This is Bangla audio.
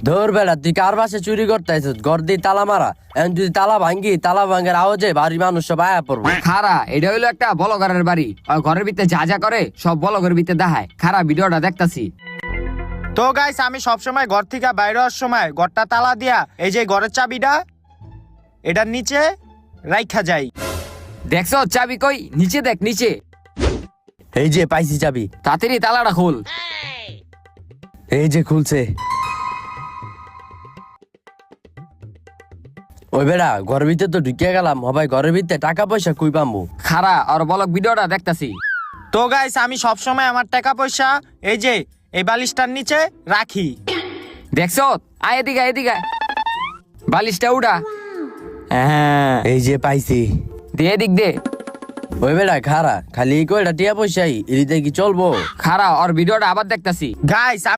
ধর বেলা তুই কার বাসে চুরি করতে আইছিস? ঘর দিয়ে তালা মারা, এখন যদি তালা ভাঙ্গি, তালা ভাঙ্গার আওয়াজে বাড়ির মানুষ সব আয়া পড়বো। খারা এটা হইলো একটা বলগারের বাড়ি, আর ঘরের ভিতরে যা যা করে সব বলগের ভিতরে দেখায়। খারা ভিডিওটা দেখতাছি। তো গাইস, আমি সবসময় ঘর থেকে বাইরে হওয়ার সময় ঘরটা তালা দিয়া এই যে ঘরের চাবিটা এটার নিচে রাইখা যাই। দেখছো চাবি কই? নিচে দেখ, নিচে। এই যে পাইছি চাবি, তাড়াতাড়ি তালাটা খোল। এই যে খুলছে। ওই বেড়া ঘরের ভিতরে তো ঢুকিয়ে গেলাম, হবাই ঘরের ভিতরে টাকা পয়সা কই পামু? খারা আর বলক ভিডিওটা দেখতাছি। তো গাইস, আমি সবসময় আমার টাকা পয়সা এই যে এই বালিশটার নিচে রাখি। দেখছো? আয় এদিকে, এদিকে আয়। বালিশটা উড়া। হ্যাঁ, এই যে পাইছি। দে এদিক দে। ওই বেড়া খারা, খালি এই কয়টা টিয়া পয়সাই এদিকে কি চলবো? খারা আর ভিডিওটা আবার দেখতাছি। গাইস,